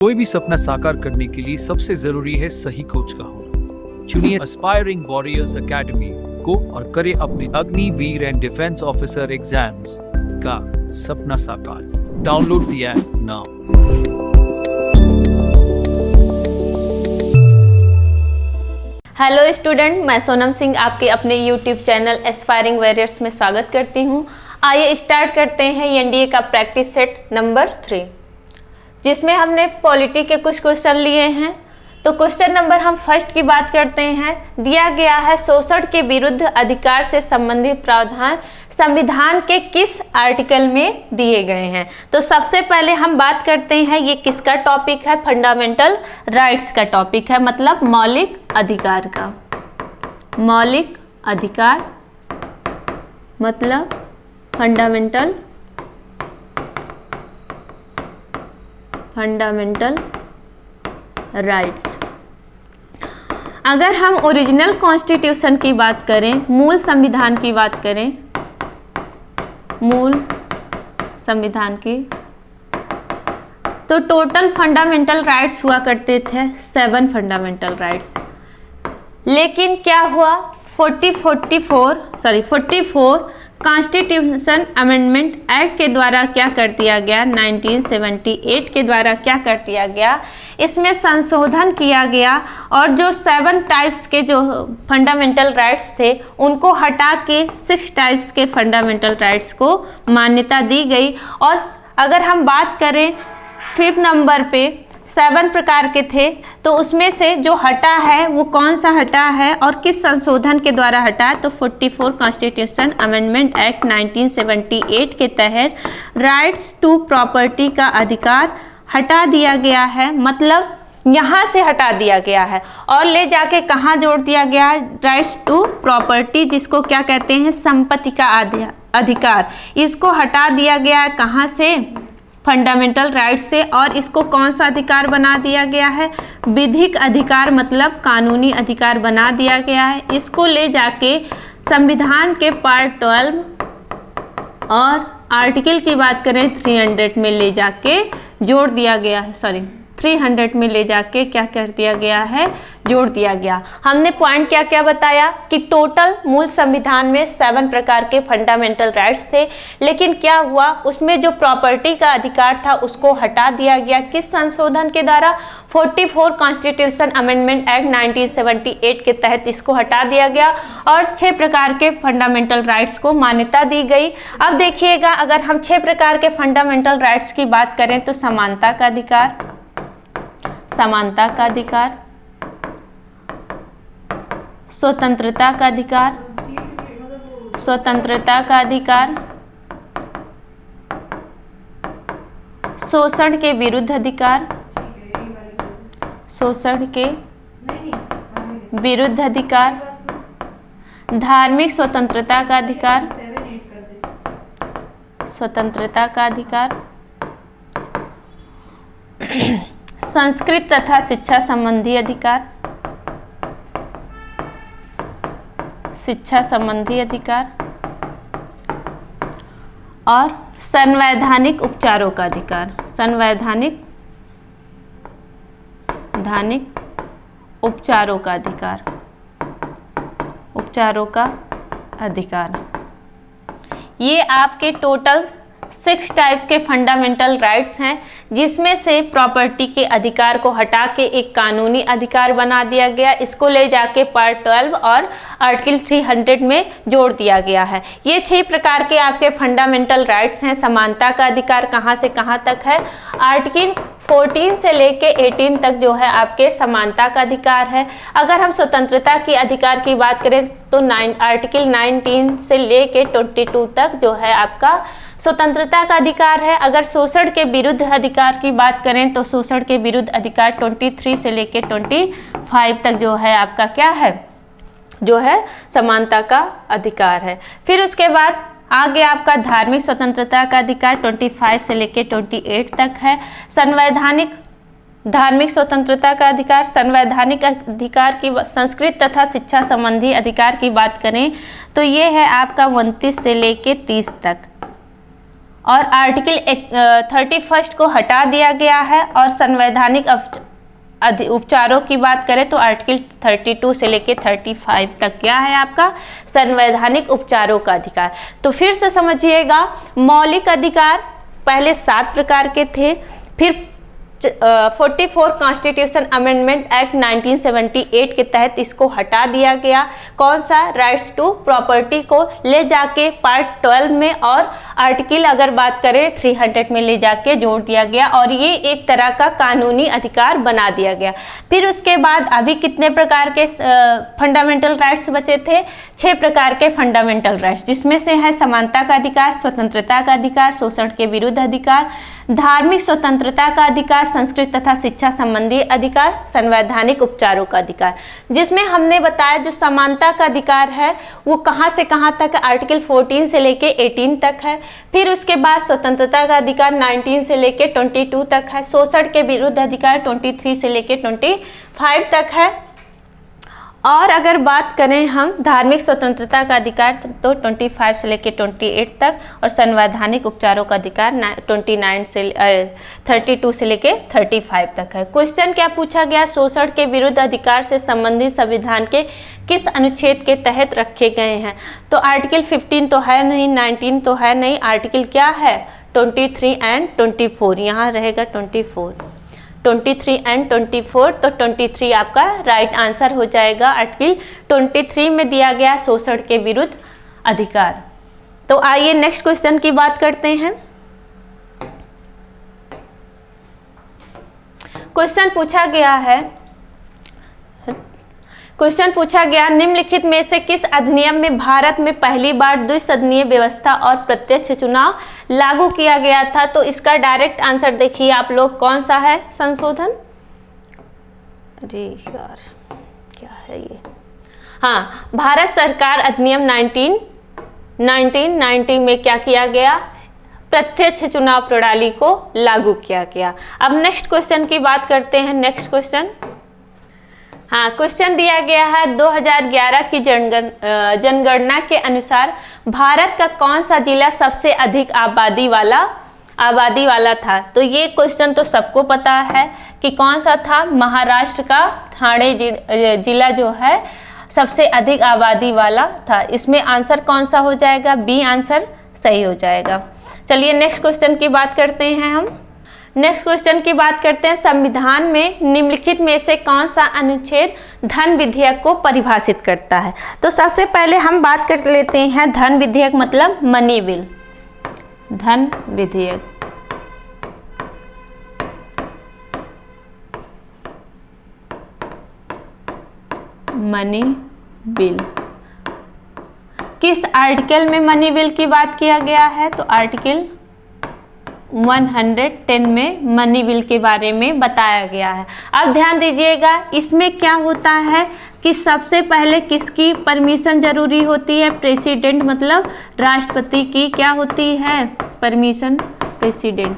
कोई भी सपना साकार करने के लिए सबसे जरूरी है सही कोच का होना। चुनिए एस्पायरिंग वॉरियर्स एकेडमी को और करें अपने Agniveer and defence officer exams का सपना साकार। Download the app now. Hello student, मैं सोनम सिंह आपके अपने यूट्यूब चैनल एस्पायरिंग वॉरियर्स में स्वागत करती हूँ। आइए स्टार्ट करते हैं एनडीए का प्रैक्टिस सेट नंबर 3, जिसमें हमने पॉलिटी के कुछ क्वेश्चन लिए हैं। तो क्वेश्चन नंबर हम फर्स्ट की बात करते हैं। दिया गया है शोषण के विरुद्ध अधिकार से संबंधित प्रावधान संविधान के किस आर्टिकल में दिए गए हैं। तो सबसे पहले हम बात करते हैं, ये किसका टॉपिक है? फंडामेंटल राइट्स का टॉपिक है, मतलब मौलिक अधिकार का। मौलिक अधिकार मतलब फंडामेंटल राइट्स। अगर हम ओरिजिनल कॉन्स्टिट्यूशन की बात करें, मूल संविधान की बात करें, मूल संविधान की, तो टोटल फंडामेंटल राइट्स हुआ करते थे 7 फंडामेंटल राइट्स। लेकिन क्या हुआ, 44 कॉन्स्टिट्यूशन अमेंडमेंट एक्ट के द्वारा क्या कर दिया गया, 1978 के द्वारा क्या कर दिया गया, इसमें संशोधन किया गया और जो 7 टाइप्स के जो फंडामेंटल राइट्स थे उनको हटा के 6 टाइप्स के फंडामेंटल राइट्स को मान्यता दी गई। और अगर हम बात करें 5th नंबर पे 7 प्रकार के थे, तो उसमें से जो हटा है वो कौन सा हटा है और किस संशोधन के द्वारा हटा, तो 44 कॉन्स्टिट्यूशन अमेंडमेंट एक्ट 1978 के तहत राइट्स टू प्रॉपर्टी का अधिकार हटा दिया गया है। मतलब यहाँ से हटा दिया गया है और ले जाके कहाँ जोड़ दिया गया है, राइट्स टू प्रॉपर्टी, जिसको क्या कहते हैं, संपत्ति का अधिकार, इसको हटा दिया गया है। कहाँ से? फंडामेंटल राइट्स से। और इसको कौन सा अधिकार बना दिया गया है? विधिक अधिकार, मतलब कानूनी अधिकार बना दिया गया है। इसको ले जाके संविधान के पार्ट 12 और आर्टिकल की बात करें 300 में ले जाके जोड़ दिया गया है, 300 में ले जाके क्या कर दिया गया है, जोड़ दिया गया। हमने पॉइंट क्या क्या बताया कि टोटल मूल संविधान में 7 प्रकार के फंडामेंटल राइट्स थे, लेकिन क्या हुआ, उसमें जो प्रॉपर्टी का अधिकार था उसको हटा दिया गया। किस संशोधन के द्वारा? 44 कॉन्स्टिट्यूशन अमेंडमेंट एक्ट 1978 के तहत इसको हटा दिया गया और 6 प्रकार के फंडामेंटल राइट्स को मान्यता दी गई। अब देखिएगा, अगर हम 6 प्रकार के फंडामेंटल राइट्स की बात करें तो समानता का अधिकार, स्वतंत्रता का अधिकार, शोषण के विरुद्ध अधिकार, धार्मिक स्वतंत्रता का अधिकार, संस्कृत तथा शिक्षा संबंधी अधिकार, और संवैधानिक उपचारों का अधिकार, उपचारों का अधिकार। ये आपके टोटल 6 टाइप्स के फंडामेंटल राइट्स हैं, जिसमें से प्रॉपर्टी के अधिकार को हटा के एक कानूनी अधिकार बना दिया गया। इसको ले जाके पार्ट 12 और आर्टिकल 300 में जोड़ दिया गया है। ये 6 प्रकार के आपके फंडामेंटल राइट्स हैं। समानता का अधिकार कहाँ से कहाँ तक है? आर्टिकल 14 से लेके 18 तक जो है आपके समानता का अधिकार है। अगर हम स्वतंत्रता की अधिकार की बात करें तो आर्टिकल 19 से लेके 22 तक जो है आपका स्वतंत्रता का अधिकार है। अगर शोषण के विरुद्ध अधिकार की बात करें तो शोषण के विरुद्ध अधिकार 23 से लेके 25 तक जो है आपका क्या है, जो है समानता का अधिकार है। फिर उसके बाद आगे आपका धार्मिक स्वतंत्रता का अधिकार 25 से लेके 28 तक है। धार्मिक स्वतंत्रता का अधिकार, संवैधानिक अधिकार की, संस्कृत तथा शिक्षा संबंधी अधिकार की बात करें तो ये है आपका 29 से लेके 30 तक। और आर्टिकल 31 को हटा दिया गया है। और संवैधानिक उपचारों की बात करें तो आर्टिकल 32 से लेके 35 तक क्या है आपका संवैधानिक उपचारों का अधिकार। तो फिर से समझिएगा, मौलिक अधिकार पहले 7 प्रकार के थे, फिर 44 कॉन्स्टिट्यूशन अमेंडमेंट एक्ट 1978 के तहत इसको हटा दिया गया। कौन सा? राइट्स टू प्रॉपर्टी को ले जाके पार्ट 12 में और आर्टिकल अगर बात करें 300 में ले जाके जोड़ दिया गया और ये एक तरह का कानूनी अधिकार बना दिया गया। फिर उसके बाद अभी कितने प्रकार के फंडामेंटल राइट्स बचे थे? 6 प्रकार के फंडामेंटल राइट्स, जिसमें से है समानता का अधिकार, स्वतंत्रता का अधिकार, शोषण के विरुद्ध अधिकार, धार्मिक स्वतंत्रता का अधिकार, संस्कृत तथा शिक्षा संबंधी अधिकार, संवैधानिक उपचारों का अधिकार। जिसमें हमने बताया जो समानता का अधिकार है वो कहाँ से कहाँ तक? आर्टिकल 14 से लेके 18 तक है। फिर उसके बाद स्वतंत्रता का अधिकार 19 से लेके 22 तक है। शोषण के विरुद्ध अधिकार 23 से लेके 25 तक है। और अगर बात करें हम धार्मिक स्वतंत्रता का अधिकार तो 25 से लेकर 28 तक और संवैधानिक उपचारों का अधिकार 32 से लेकर 35 तक है। क्वेश्चन क्या पूछा गया? शोषण के विरुद्ध अधिकार से संबंधित संविधान के किस अनुच्छेद के तहत रखे गए हैं? तो आर्टिकल 15 तो है नहीं, 19 तो है नहीं, आर्टिकल क्या है? 23 एंड 24, यहाँ रहेगा 23 एंड 24। तो 23 आपका राइट आंसर हो जाएगा। आर्टिकल 23 में दिया गया शोषण के विरुद्ध अधिकार। तो आइए नेक्स्ट क्वेश्चन की बात करते हैं। क्वेश्चन पूछा गया निम्नलिखित में से किस अधिनियम में भारत में पहली बार द्विसदनीय व्यवस्था और प्रत्यक्ष चुनाव लागू किया गया था? तो इसका डायरेक्ट आंसर देखिए आप लोग, कौन सा है संशोधन? अरे यार क्या है ये? हाँ, भारत सरकार अधिनियम 1990 में क्या किया गया? प्रत्यक्ष चुनाव प्रणाली को लागू किया गया। अब नेक्स्ट क्वेश्चन की बात करते हैं। नेक्स्ट क्वेश्चन, हाँ, क्वेश्चन दिया गया है 2011 की जनगणना के अनुसार भारत का कौन सा जिला सबसे अधिक आबादी वाला था? तो ये क्वेश्चन तो सबको पता है कि कौन सा था। महाराष्ट्र का ठाणे जिला जो है सबसे अधिक आबादी वाला था। इसमें आंसर कौन सा हो जाएगा? बी आंसर सही हो जाएगा। चलिए नेक्स्ट क्वेश्चन की बात करते हैं हम। नेक्स्ट क्वेश्चन की बात करते हैं, संविधान में निम्नलिखित में से कौन सा अनुच्छेद धन विधेयक को परिभाषित करता है? तो सबसे पहले हम बात कर लेते हैं धन विधेयक मतलब मनी बिल। धन विधेयक, मनी बिल, किस आर्टिकल में मनी बिल की बात किया गया है? तो आर्टिकल 110 में मनी बिल के बारे में बताया गया है। अब ध्यान दीजिएगा, इसमें क्या होता है कि सबसे पहले किसकी परमिशन जरूरी होती है? प्रेसिडेंट मतलब राष्ट्रपति की क्या होती है? परमिशन। प्रेसिडेंट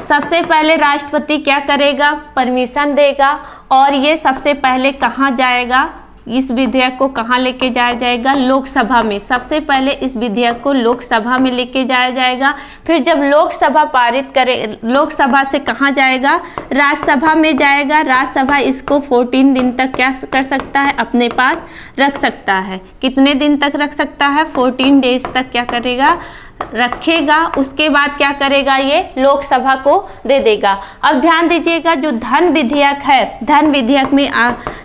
सबसे पहले राष्ट्रपति क्या करेगा? परमिशन देगा। और ये सबसे पहले कहाँ जाएगा? इस विधेयक को कहाँ लेके जाया जाएगा? लोकसभा में। सबसे पहले इस विधेयक को लोकसभा में लेके जाया जाएगा। फिर जब लोकसभा पारित करे, लोकसभा से कहाँ जाएगा? राज्यसभा में जाएगा। राज्यसभा इसको 14 दिन तक क्या कर सकता है? अपने पास रख सकता है। कितने दिन तक रख सकता है? 14 डेज तक क्या करेगा? रखेगा। उसके बाद क्या करेगा? ये लोकसभा को दे देगा। अब ध्यान दीजिएगा, जो धन विधेयक है, धन विधेयक में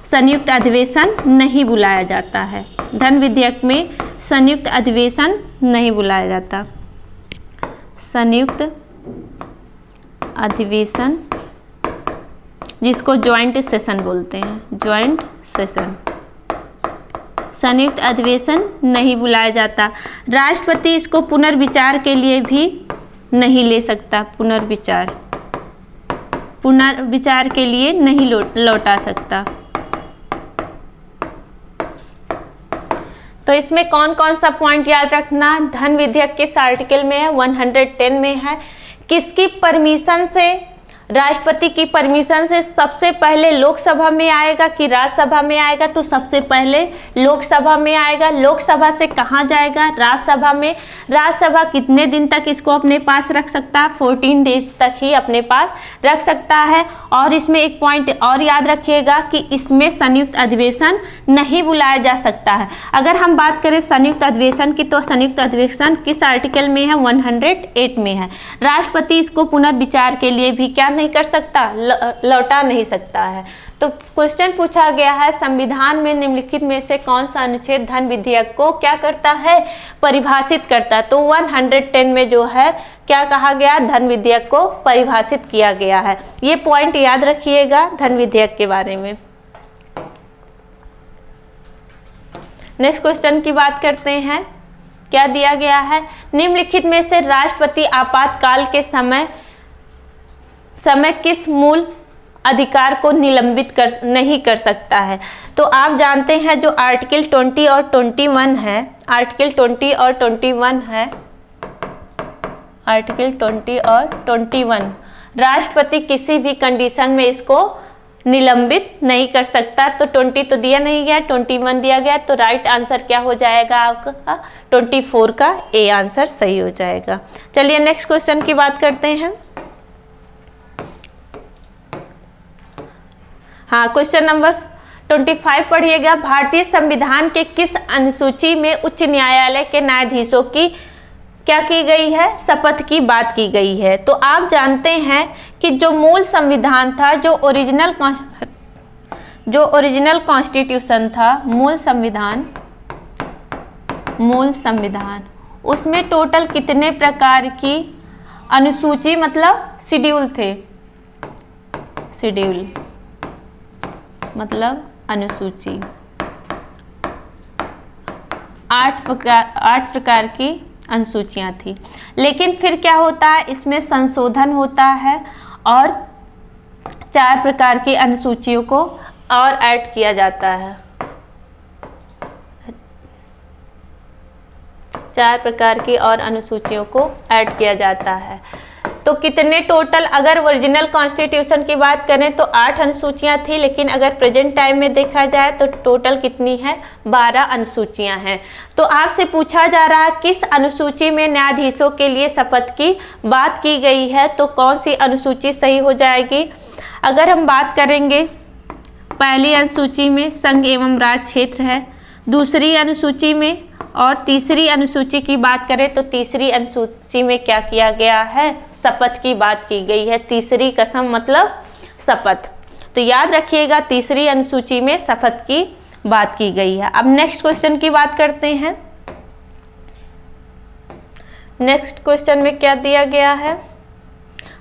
संयुक्त अधिवेशन नहीं बुलाया जाता है। धन विधेयक में संयुक्त अधिवेशन नहीं बुलाया जाता। संयुक्त अधिवेशन जिसको ज्वाइंट सेशन बोलते हैं, ज्वाइंट सेशन, संयुक्त अधिवेशन नहीं बुलाया जाता। राष्ट्रपति इसको पुनर्विचार के लिए भी नहीं ले सकता। पुनर्विचार के लिए नहीं लौटा सकता। तो इसमें कौन कौन सा पॉइंट याद रखना? धन विधेयक किस आर्टिकल में है? 110 में है। किसकी परमिशन से राष्ट्रपति की परमिशन से सबसे पहले लोकसभा में आएगा कि राज्यसभा में आएगा? तो सबसे पहले लोकसभा में आएगा। लोकसभा से कहाँ जाएगा? राज्यसभा में। राज्यसभा कितने दिन तक इसको अपने पास रख सकता है? 14 डेज तक ही अपने पास रख सकता है। और इसमें एक पॉइंट और याद रखिएगा कि इसमें संयुक्त अधिवेशन नहीं बुलाया जा सकता है। अगर हम बात करें संयुक्त अधिवेशन की, तो संयुक्त अधिवेशन किस आर्टिकल में है? 108 में है। राष्ट्रपति इसको पुनर्विचार के लिए भी क्या नहीं कर सकता? लौटा नहीं सकता है। तो क्वेश्चन पूछा गया है, संविधान में निम्नलिखित में से कौन सा अनुच्छेद धन विधेयक को क्या करता है? परिभाषित करता है। तो 110 में जो है क्या कहा गया? धन विधेयक को परिभाषित किया गया है। ये पॉइंट याद रखिएगा धन विधेयक के बारे में। नेक्स्ट क्वेश्चन की बात करते हैं। क्या दिया गया है? निम्नलिखित में से राष्ट्रपति आपातकाल के समय किस मूल अधिकार को निलंबित नहीं कर सकता है? तो आप जानते हैं जो आर्टिकल 20 और 21 है, आर्टिकल 20 और 21 है, आर्टिकल 20 और 21, राष्ट्रपति किसी भी कंडीशन में इसको निलंबित नहीं कर सकता। तो 20 तो दिया नहीं गया, 21 दिया गया। तो राइट आंसर क्या हो जाएगा आपका? 24 का ए आंसर सही हो जाएगा। चलिए नेक्स्ट क्वेश्चन की बात करते हैं। हाँ, क्वेश्चन नंबर 25 पढ़िएगा। भारतीय संविधान के किस अनुसूची में उच्च न्यायालय के न्यायाधीशों की क्या की गई है? शपथ की बात की गई है। तो आप जानते हैं कि जो मूल संविधान था, जो ओरिजिनल कॉन्स्टिट्यूशन था, मूल संविधान, उसमें टोटल कितने प्रकार की अनुसूची मतलब शेड्यूल थे? शेड्यूल मतलब अनुसूची। 8 प्रकार की अनुसूचियां थी। लेकिन फिर क्या होता है? इसमें संशोधन होता है और 4 प्रकार की अनुसूचियों को और ऐड किया जाता है। 4 प्रकार की और अनुसूचियों को ऐड किया जाता है। तो कितने टोटल, अगर ओरिजिनल कॉन्स्टिट्यूशन की बात करें तो 8 अनुसूचियां थी, लेकिन अगर प्रेजेंट टाइम में देखा जाए तो टोटल कितनी है? 12 अनुसूचियां हैं। तो आपसे पूछा जा रहा है किस अनुसूची में न्यायाधीशों के लिए शपथ की बात की गई है? तो कौन सी अनुसूची सही हो जाएगी? अगर हम बात करेंगे, पहली अनुसूची में संघ एवं राज्य क्षेत्र है, दूसरी अनुसूची में और तीसरी अनुसूची की बात करें तो तीसरी अनुसूची में क्या किया गया है? शपथ की बात की गई है। तीसरी कसम मतलब शपथ। तो याद रखिएगा तीसरी अनुसूची में शपथ की बात की गई है। अब नेक्स्ट क्वेश्चन की बात करते हैं। नेक्स्ट क्वेश्चन में क्या दिया गया है?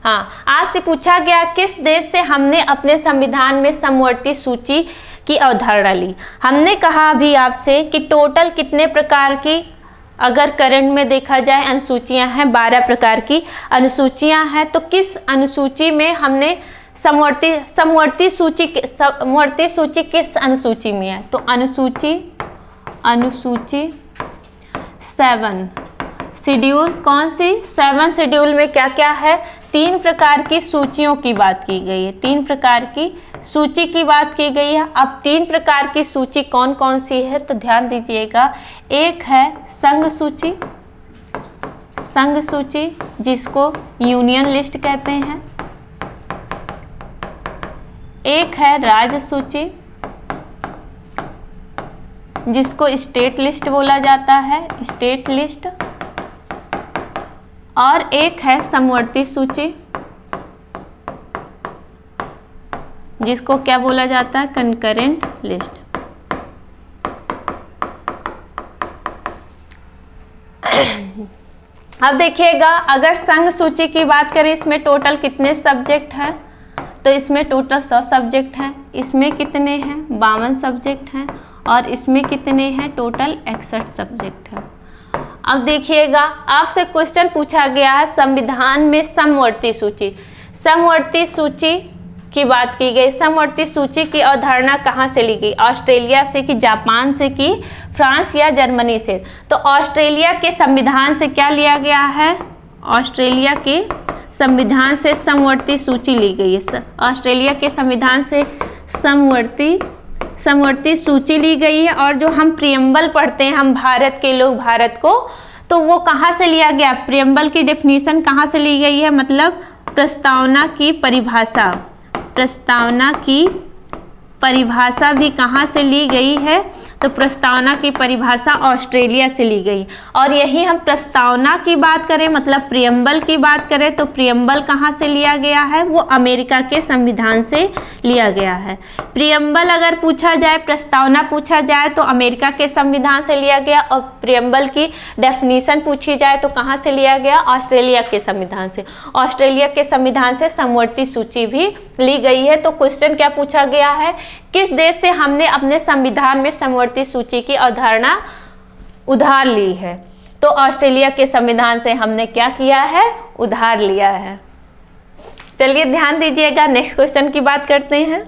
हाँ, आज से पूछा गया किस देश से हमने अपने संविधान में समवर्ती सूची की अवधारणा ली? हमने कहा अभी आपसे कि टोटल कितने प्रकार की, अगर करंट में देखा जाए अनुसूचियां हैं, 12 प्रकार की अनुसूचियां हैं। तो किस अनुसूची में हमने समवर्ती सूची किस अनुसूची में है? तो अनुसूची 7 शेड्यूल, कौन सी? 7 शेड्यूल में क्या क्या है? 3 प्रकार की सूचियों की बात की गई है। 3 प्रकार की सूची की बात की गई है। अब 3 प्रकार की सूची कौन कौन सी है? तो ध्यान दीजिएगा। एक है संघ सूची जिसको यूनियन लिस्ट कहते हैं। एक है राज्य सूची जिसको स्टेट लिस्ट बोला जाता है, स्टेट लिस्ट। और एक है समवर्ती सूची जिसको क्या बोला जाता है? Concurrent list. अब देखिएगा, अगर संघ सूची की बात करें, इसमें टोटल कितने सब्जेक्ट हैं? तो इसमें टोटल 100 सब्जेक्ट हैं। इसमें कितने हैं? 52 सब्जेक्ट हैं। और इसमें कितने हैं? टोटल 61 सब्जेक्ट हैं। अब देखिएगा, आपसे क्वेश्चन पूछा गया है संविधान में समवर्ती सूची की बात की गई। समवर्ती सूची की अवधारणा कहाँ से ली गई? ऑस्ट्रेलिया से कि जापान से कि फ्रांस या जर्मनी से? तो ऑस्ट्रेलिया के संविधान से क्या लिया गया है? ऑस्ट्रेलिया के संविधान से समवर्ती सूची ली गई है? ऑस्ट्रेलिया के संविधान से समवर्ती सूची ली गई है। और जो हम प्रियम्बल पढ़ते हैं, हम भारत के लोग, भारत को, तो वो कहाँ से लिया गया? प्रियम्बल की डेफिनेशन कहाँ से ली गई है? मतलब प्रस्तावना की परिभाषा भी कहाँ से ली गई है? तो प्रस्तावना की परिभाषा ऑस्ट्रेलिया से ली गई। और यही हम प्रस्तावना की बात करें, मतलब प्रियम्बल की बात करें, तो प्रियम्बल कहाँ से लिया गया है? वो अमेरिका के संविधान से लिया गया है। प्रियम्बल अगर पूछा जाए, प्रस्तावना पूछा जाए तो अमेरिका के संविधान से लिया गया, और प्रियम्बल की डेफिनेशन पूछी जाए तो कहाँ से लिया गया? ऑस्ट्रेलिया के संविधान से। ऑस्ट्रेलिया के संविधान से समवर्ती सूची भी ली गई है। तो क्वेश्चन क्या पूछा गया है? किस देश से हमने अपने संविधान में समवर्ती सूची की अवधारणा उधार ली है? तो ऑस्ट्रेलिया के संविधान से हमने क्या किया है? उधार लिया है। चलिए ध्यान दीजिएगा, नेक्स्ट क्वेश्चन की बात करते हैं।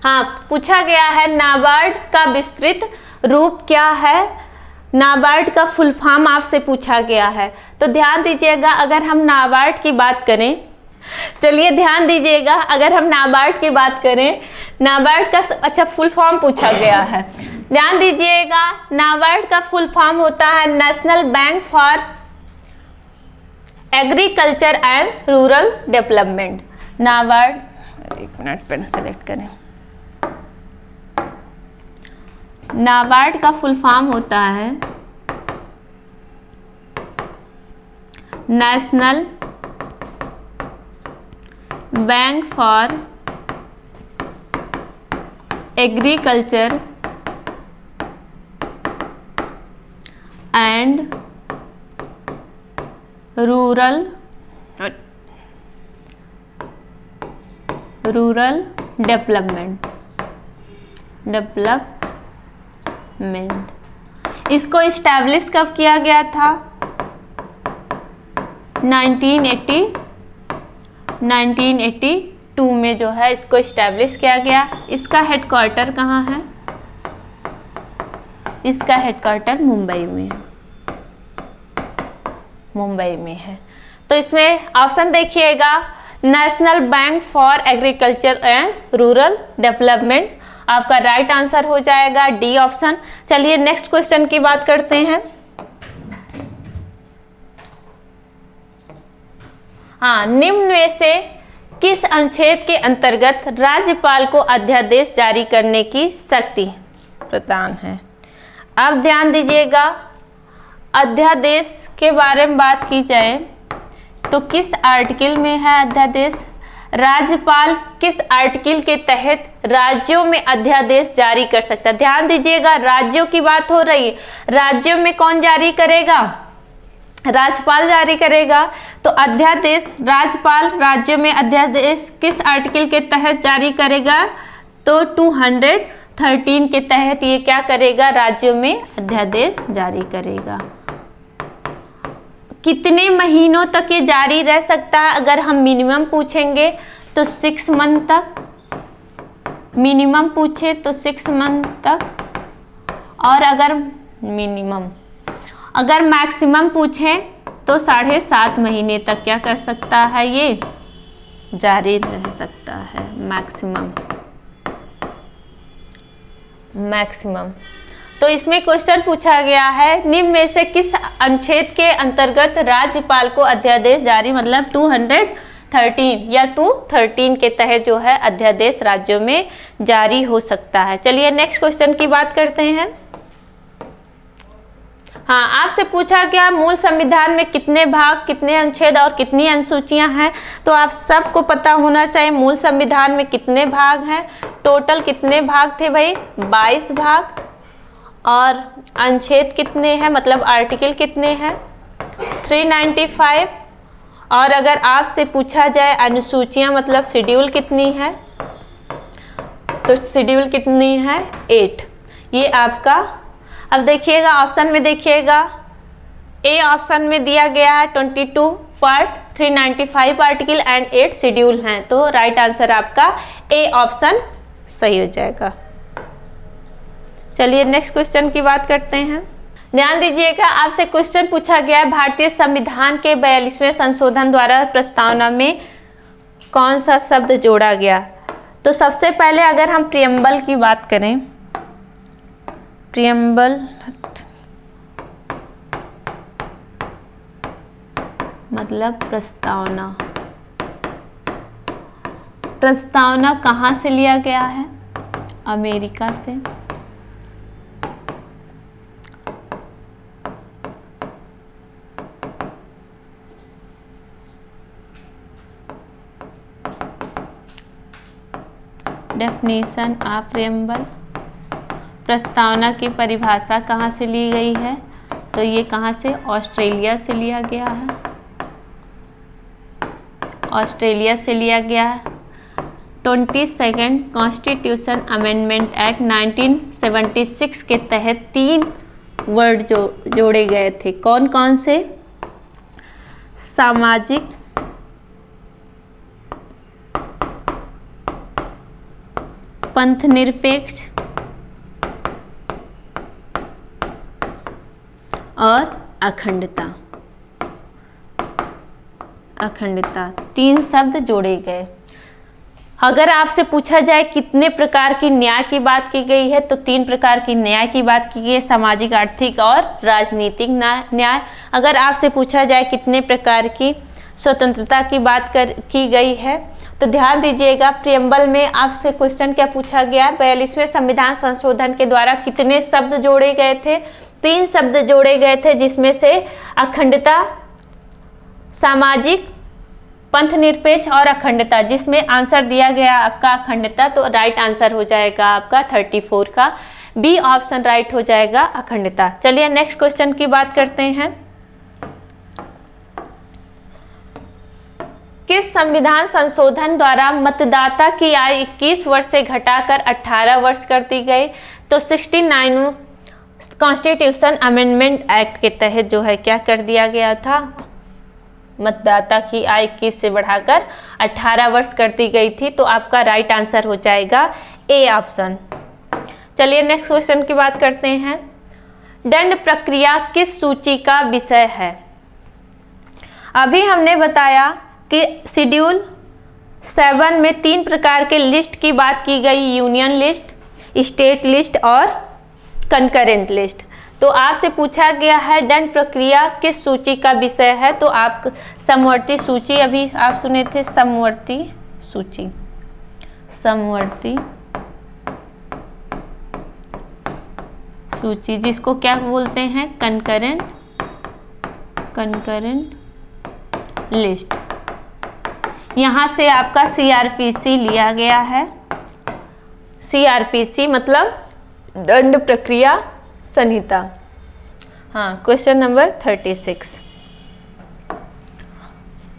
हाँ, पूछा गया है नाबार्ड का विस्तृत रूप क्या है? नाबार्ड का फुल फॉर्म आपसे पूछा गया है। तो ध्यान दीजिएगा, अगर हम नाबार्ड की बात करें, चलिए ध्यान दीजिएगा, अगर हम नाबार्ड की बात करें, नाबार्ड का अच्छा फुल फॉर्म पूछा गया है। ध्यान दीजिएगा, नाबार्ड का फुल फॉर्म होता है national bank for agriculture and rural development. NABARD, एक मिनट पेन सेलेक्ट करें। नाबार्ड का फुल फॉर्म होता है national bank for agriculture and rural development. इसको इस्टेब्लिश कब किया गया था? 1982 में जो है इसको इस्टेब्लिश किया गया। इसका हेडक्वार्टर कहाँ है? इसका हेडक्वार्टर मुंबई में है। तो इसमें ऑप्शन देखिएगा, national bank for agriculture and rural development आपका राइट आंसर हो जाएगा, डी ऑप्शन। चलिए नेक्स्ट क्वेश्चन की बात करते हैं। हाँ, निम्न में से किस अनुच्छेद के अंतर्गत राज्यपाल को अध्यादेश जारी करने की शक्ति प्रदान है? अब ध्यान दीजिएगा, अध्यादेश के बारे में बात की जाए तो किस आर्टिकल में है अध्यादेश? राज्यपाल किस आर्टिकल के तहत राज्यों में अध्यादेश जारी कर सकता है? ध्यान दीजिएगा, राज्यों की बात हो रही है। राज्यों में कौन जारी करेगा? राज्यपाल जारी करेगा। तो अध्यादेश राज्यपाल राज्यों में अध्यादेश किस आर्टिकल के तहत जारी करेगा? तो 213 के तहत ये क्या करेगा? राज्यों में अध्यादेश जारी करेगा। कितने महीनों तक ये जारी रह सकता है? अगर हम मिनिमम पूछेंगे तो 6 मंथ तक, मिनिमम पूछे तो 6 मंथ तक, और अगर मैक्सिमम पूछें तो 7.5 महीने तक क्या कर सकता है? ये जारी रह सकता है। मैक्सिमम। तो इसमें क्वेश्चन पूछा गया है, निम्न में से किस अनुच्छेद के अंतर्गत राज्यपाल को अध्यादेश जारी, मतलब 213 या 213 के तहत जो है अध्यादेश राज्यों में जारी हो सकता है। चलिए नेक्स्ट क्वेश्चन की बात करते हैं। हाँ, आपसे पूछा गया मूल संविधान में कितने भाग, कितने अनुच्छेद और कितनी अनुसूचियां हैं? तो आप सबको पता होना चाहिए मूल संविधान में कितने भाग हैं। टोटल कितने भाग थे भाई? 22 भाग। और अनुच्छेद कितने हैं, मतलब आर्टिकल कितने हैं? 395। और अगर आपसे पूछा जाए अनुसूचियां मतलब शेड्यूल कितनी है, तो शेड्यूल कितनी है? 8। ये आपका, अब देखिएगा ऑप्शन में, देखिएगा ए ऑप्शन में दिया गया है 22 पार्ट, 395 आर्टिकल एंड 8 शेड्यूल हैं। तो राइट आंसर आपका ए ऑप्शन सही हो जाएगा। चलिए नेक्स्ट क्वेश्चन की बात करते हैं। ध्यान दीजिएगा, आपसे क्वेश्चन पूछा गया है भारतीय संविधान के 42वें संशोधन द्वारा प्रस्तावना में कौन सा शब्द जोड़ा गया। तो सबसे पहले अगर हम प्रियम्बल की बात करें, प्रियम्बल मतलब प्रस्तावना। प्रस्तावना कहाँ से लिया गया है? अमेरिका से। डेफिनेशन ऑफ प्रियम्बल, प्रस्तावना की परिभाषा कहाँ से ली गई है? तो ये कहाँ से? ऑस्ट्रेलिया से लिया गया है, ऑस्ट्रेलिया से लिया गया है। 22nd कॉन्स्टिट्यूशन अमेंडमेंट एक्ट 1976 के तहत 3 वर्ड जोड़े गए थे। कौन कौन से? सामाजिक, पंथ निरपेक्ष और अखंडता। अखंडता 3 शब्द जोड़े गए। अगर आपसे पूछा जाए कितने प्रकार की न्याय की बात की गई है, तो 3 प्रकार की न्याय की बात की गई है, सामाजिक, आर्थिक और राजनीतिक न्याय। अगर आपसे पूछा जाए कितने प्रकार की स्वतंत्रता की बात की गई है, तो ध्यान दीजिएगा प्रियम्बल में आपसे क्वेश्चन क्या पूछा गया, 42वें संविधान संशोधन के द्वारा कितने शब्द जोड़े गए थे? 3 शब्द जोड़े गए थे, जिसमें से अखंडता, सामाजिक, पंथ निरपेक्ष और अखंडता, जिसमें आंसर दिया गया आपका अखंडता। तो राइट आंसर हो जाएगा आपका 34 का बी ऑप्शन राइट हो जाएगा, अखंडता। चलिए नेक्स्ट क्वेश्चन की बात करते हैं। किस संविधान संशोधन द्वारा मतदाता की आयु 21 वर्ष से घटाकर 18 वर्ष कर दी गई? तो 69 कॉन्स्टिट्यूशन अमेंडमेंट एक्ट के तहत जो है क्या कर दिया गया था? मतदाता की आयु 21 से बढ़ाकर 18 वर्ष कर दी गई थी। तो आपका राइट आंसर हो जाएगा ए ऑप्शन। चलिए नेक्स्ट क्वेश्चन की बात करते हैं। दंड प्रक्रिया किस सूची का विषय है? अभी हमने बताया कि शेड्यूल 7 में 3 प्रकार के लिस्ट की बात की गई, यूनियन लिस्ट, स्टेट लिस्ट और कंकरेंट लिस्ट। तो आपसे पूछा गया है दंड प्रक्रिया किस सूची का विषय है? तो आप समवर्ती सूची, अभी आप सुने थे समवर्ती सूची, समवर्ती सूची जिसको क्या बोलते हैं? Concurrent list. यहाँ से आपका सीआरपीसी लिया गया है। सीआरपीसी मतलब दंड प्रक्रिया संहिता। हाँ, क्वेश्चन नंबर 36।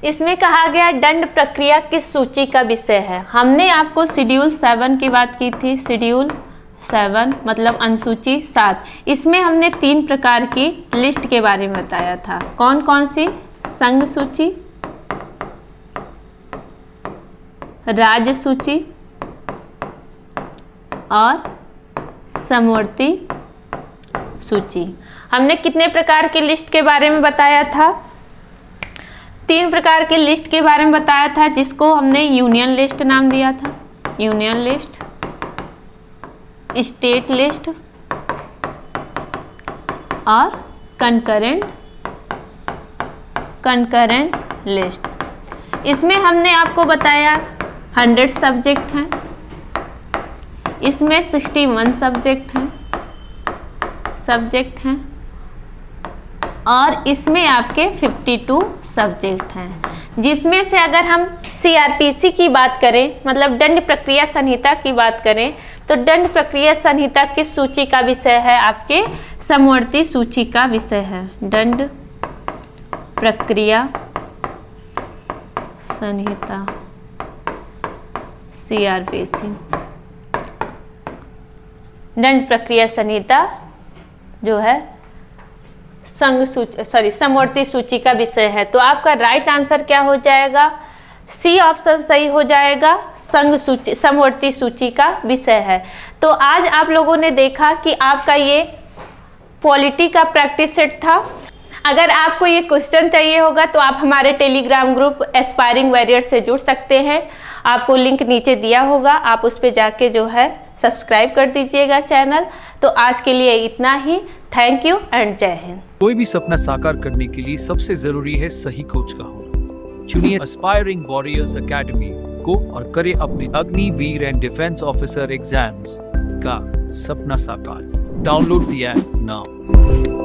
इसमें कहा गया दंड प्रक्रिया किस सूची का विषय है? हमने आपको शेड्यूल 7 की बात की थी। शेड्यूल 7 मतलब अनुसूची 7। इसमें हमने 3 प्रकार की लिस्ट के बारे में बताया था। कौन कौन सी? संघ सूची, राज्य सूची और समवर्ती सूची। हमने कितने प्रकार की लिस्ट के बारे में बताया था? 3 प्रकार की लिस्ट के बारे में बताया था, जिसको हमने यूनियन लिस्ट नाम दिया था। यूनियन लिस्ट, स्टेट लिस्ट और कंकरेंट लिस्ट। इसमें हमने आपको बताया 100 सब्जेक्ट हैं, इसमें 61 सब्जेक्ट हैं और इसमें आपके 52 सब्जेक्ट हैं। जिसमें से अगर हम सीआरपीसी की बात करें, मतलब दंड प्रक्रिया संहिता की बात करें, तो दंड प्रक्रिया संहिता किस सूची का विषय है? आपके समवर्ती सूची का विषय है। दंड प्रक्रिया संहिता सीआरपीसी। दंड प्रक्रिया संहिता जो है समवर्ती सूची का विषय है। तो आपका राइट आंसर क्या हो जाएगा? सी ऑप्शन सही हो जाएगा, समवर्ती सूची का विषय है। तो आज आप लोगों ने देखा कि आपका ये पॉलिटी का प्रैक्टिस सेट था। अगर आपको ये क्वेश्चन चाहिए होगा तो आप हमारे टेलीग्राम ग्रुप एस्पायरिंग वॉरियर से जुड़ सकते हैं। आपको लिंक नीचे दिया होगा, आप उस पर जाके जो है सब्सक्राइब कर दीजिएगा चैनल। तो आज के लिए इतना ही। थैंक यू एंड जय हिंद। कोई भी सपना साकार करने के लिए सबसे जरूरी है सही कोच का होना। चुनिए एस्पायरिंग वॉरियर्स एकेडमी को और करें अपने Agniveer and defence officer exams का सपना साकार। Download the app now.